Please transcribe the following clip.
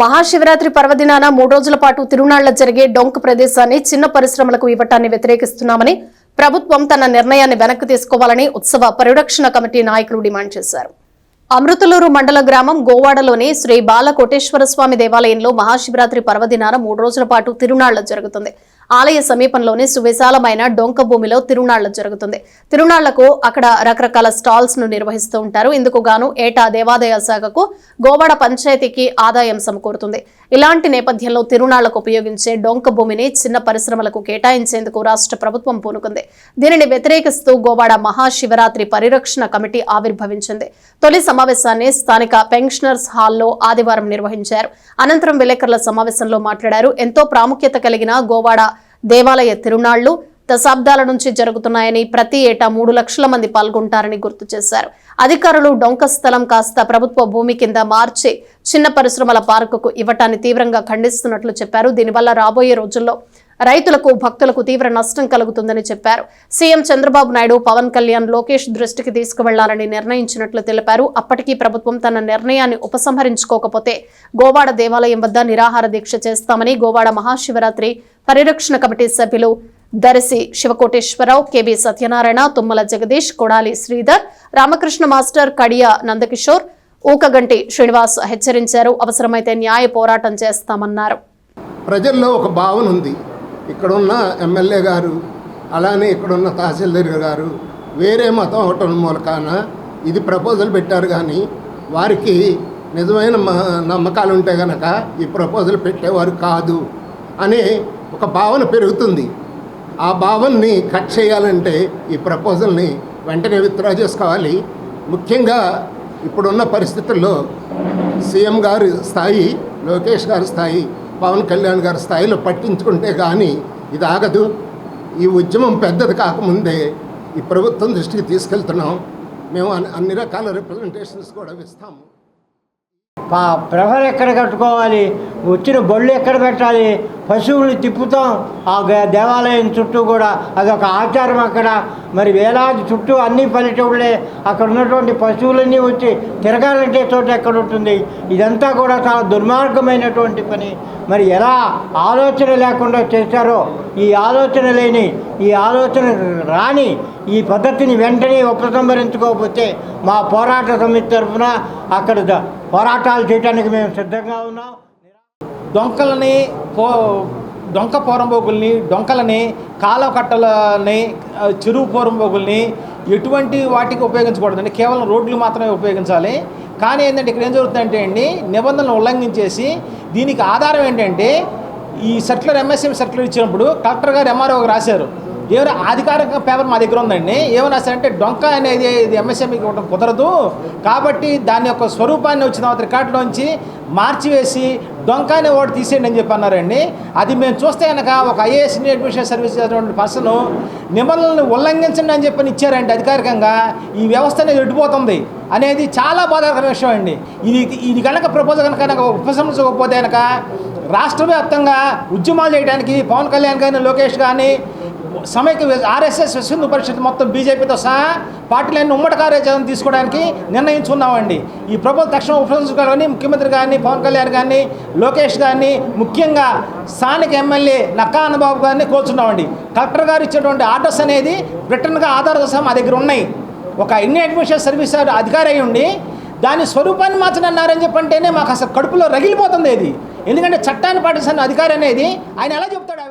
మహాశివరాత్రి పర్వదినాన 3 రోజుల పాటు తిరునాళ్ల జరిగే డొంక ప్రదేశాన్ని చిన్న పరిశ్రమలకు ఇవ్వటాన్ని వ్యతిరేకిస్తున్నామని ప్రభుత్వం తన నిర్ణయాన్ని వెనక్కి తీసుకోవాలని ఉత్సవ పరిరక్షణ కమిటీ నాయకులు డిమాండ్ చేశారు. అమృతలూరు మండల గ్రామం గోవాడలోని శ్రీ బాలకోటేశ్వర స్వామి దేవాలయంలో మహాశివరాత్రి పర్వదినాన 3 రోజుల పాటు తిరునాళ్ల జరుగుతుంది. ఆలయ సమీపంలోని సువిశాలమైన డొంక భూమిలో తిరునాళ్ల జరుగుతుంది. తిరునాళ్లకు అక్కడ రకరకాల స్టాల్స్ ను నిర్వహిస్తూ ఉంటారు. ఇందుకు గాను ఏటా దేవాదాయ శాఖకు గోవాడ పంచాయతీకి ఆదాయం సమకూరుతుంది. ఇలాంటి నేపథ్యంలో తిరునాళ్లకు ఉపయోగించే డొంక భూమిని చిన్న పరిశ్రమలకు కేటాయించేందుకు రాష్ట్ర ప్రభుత్వం పూనుకుంది. దీనిని వ్యతిరేకిస్తూ గోవాడ మహాశివరాత్రి పరిరక్షణ కమిటీ ఆవిర్భవించింది. తొలి సమావేశాన్ని స్థానిక పెన్షనర్స్ హాల్లో ఆదివారం నిర్వహించారు. అనంతరం విలేకరుల సమావేశంలో మాట్లాడారు. ఎంతో ప్రాముఖ్యత కలిగిన గోవాడ దేవాలయ తిరునాళ్లు దశాబ్దాల నుంచి జరుగుతున్నాయని, ప్రతి ఏటా 3 లక్షల మంది పాల్గొంటారని గుర్తు చేశారు. అధికారులు డొంక స్థలం కాస్త ప్రభుత్వ భూమి కింద మార్చి చిన్న పరిశ్రమల పార్కుకు ఇవ్వటాన్ని తీవ్రంగా ఖండిస్తున్నట్లు చెప్పారు. దీనివల్ల రాబోయే రోజుల్లో రైతులకు, భక్తులకు తీవ్ర నష్టం కలుగుతుందని చెప్పారు. సీఎం చంద్రబాబు నాయుడు, పవన్ కళ్యాణ్, లోకేష్ దృష్టికి తీసుకువెళ్లాలని నిర్ణయించినట్లు తెలిపారు. అప్పటికీ ప్రభుత్వం తన నిర్ణయాన్ని ఉపసంహరించుకోకపోతే గోవాడ దేవాలయం వద్ద నిరాహార దీక్ష చేస్తామని గోవాడ మహాశివరాత్రి పరిరక్షణ కమిటీ సభ్యులు దర్శి శివకోటేశ్వరరావు, కేబీ సత్యనారాయణ, తుమ్మల జగదీష్, కొడాలి శ్రీధర్, రామకృష్ణ మాస్టర్, కడియా నందకిషోర్, ఊకగంటి శ్రీనివాస్ హెచ్చరించారు. అవసరమైతే న్యాయ పోరాటం చేస్తామన్నారు. ప్రజల్లో ఒక భావన ఉంది. ఇక్కడున్న ఎమ్మెల్యే గారు, అలానే ఇక్కడున్న తహసీల్దార్ గారు వేరే మతం అవటం మూలకాన ఇది ప్రపోజల్ పెట్టారు. కానీ వారికి నిజమైన నమ్మకాలు ఉంటే కనుక ఈ ప్రపోజల్ పెట్టేవారు కాదు అనే ఒక భావన పెరుగుతుంది. ఆ భావనని కట్ చేయాలంటే ఈ ప్రపోజల్ని వెంటనే విత్డ్రా చేసుకోవాలి. ముఖ్యంగా ఇప్పుడున్న పరిస్థితుల్లో సీఎం గారి స్థాయి, లోకేష్ గారి స్థాయి, పవన్ కళ్యాణ్ గారి స్థాయిలో పట్టించుకుంటే కానీ ఇది ఆగదు. ఈ ఉద్యమం పెద్దది కాకముందే ఈ ప్రభుత్వం దృష్టికి తీసుకెళ్తున్నాం. మేము అన్ని రకాల రిప్రజెంటేషన్స్ కూడా ఇస్తాము. ప్రభలు ఎక్కడ కట్టుకోవాలి, వచ్చిన బళ్ళు ఎక్కడ పెట్టాలి, పశువులు తిప్పుతాం ఆ దేవాలయం చుట్టూ కూడా, అదొక ఆచారం. అక్కడ మరి వేలాది చుట్టూ అన్ని పల్లెటూళ్ళే, అక్కడ ఉన్నటువంటి పశువులన్నీ వచ్చి తిరగాలంటే చోట ఎక్కడ ఉంటుంది? ఇదంతా కూడా చాలా దుర్మార్గమైనటువంటి పని. మరి ఎలా ఆలోచన లేకుండా చేశారో, ఈ ఆలోచన రాని ఈ పద్ధతిని వెంటనే ఉపసంహరించుకోకపోతే మా పోరాట సమితి తరఫున అక్కడ పోరాటాలు చేయడానికి మేము సిద్ధంగా ఉన్నాం. డొంక పోరంబోగుల్ని, డొంకలని, కాలకట్టలని, చెరువు పోరంబోగుల్ని ఎటువంటి వాటికి ఉపయోగించకూడదండి. కేవలం రోడ్లు మాత్రమే ఉపయోగించాలి. కానీ ఏంటంటే ఇక్కడ ఏం జరుగుతుందంటే అండి, నిబంధనలు ఉల్లంఘించేసి దీనికి ఆధారం ఏంటంటే ఈ సర్క్యులర్ ఎంఎస్ఎం సర్క్యులర్ ఇచ్చినప్పుడు కలెక్టర్ గారు ఎంఆర్ఓకి రాశారు. ఏమైనా అధికారిక పేపర్ మా దగ్గర ఉందండి. ఏమైనా రాశారంటే డొంక అనేది ఇది ఎంఎస్ఎంకి ఇవ్వడం కుదరదు, కాబట్టి దాని యొక్క స్వరూపాన్ని వచ్చిన తర్వాత రికార్డులోంచి మార్చివేసి డొంక అనే ఓటు తీసేయండి అని చెప్పి అన్నారండి. అది మేము చూస్తే కనుక ఒక ఐఏఎస్ అడ్మినిస్ట్రేషన్ సర్వీస్ చేసినటువంటి పర్సన్ నిబంధనలను ఉల్లంఘించండి అని చెప్పని ఇచ్చారంటే అధికారికంగా ఈ వ్యవస్థ అనేది ఎడిపోతుంది అనేది చాలా బాధాకర విషయం అండి. ఇది కనుక ప్రపోజల్ కనుక ఉపసంహరించకపోతే కనుక రాష్ట్ర వ్యాప్తంగా ఉద్యమాలు చేయడానికి పవన్ కళ్యాణ్ కానీ, లోకేష్ కానీ, సమైక్య ఆర్ఎస్ఎస్ హిందూ పరిషత్ మొత్తం బీజేపీతో సహా పార్టీలన్నీ ఉమ్మడి కార్యాచరణ తీసుకోవడానికి నిర్ణయించుకున్నామండి. ఈ ప్రభుత్వం తక్షణం ఉపసంహరించుకోవాలని ముఖ్యమంత్రి కానీ, పవన్ కళ్యాణ్ కానీ, లోకేష్ కానీ, ముఖ్యంగా స్థానిక ఎమ్మెల్యే నక్కా అన్నబాబు గారిని కోరుచున్నామండి. కలెక్టర్ గారు ఇచ్చేటువంటి ఆర్డర్స్ అనేది రిటర్న్గా ఆధారాలతో సహా మా దగ్గర ఉన్నాయి. ఒక ఇండియన్ అడ్మినిస్ట్రేషన్ సర్వీస్ అధికారి అయి ఉండి దాని స్వరూపాన్ని మార్చనన్నారని చెప్పంటేనే మాకు అసలు కడుపులో రగిలిపోతుంది. ఇది ఎందుకంటే చట్టాన్ని పాటిస్తున్న అధికారి అనేది ఆయన ఎలా చెప్తాడు?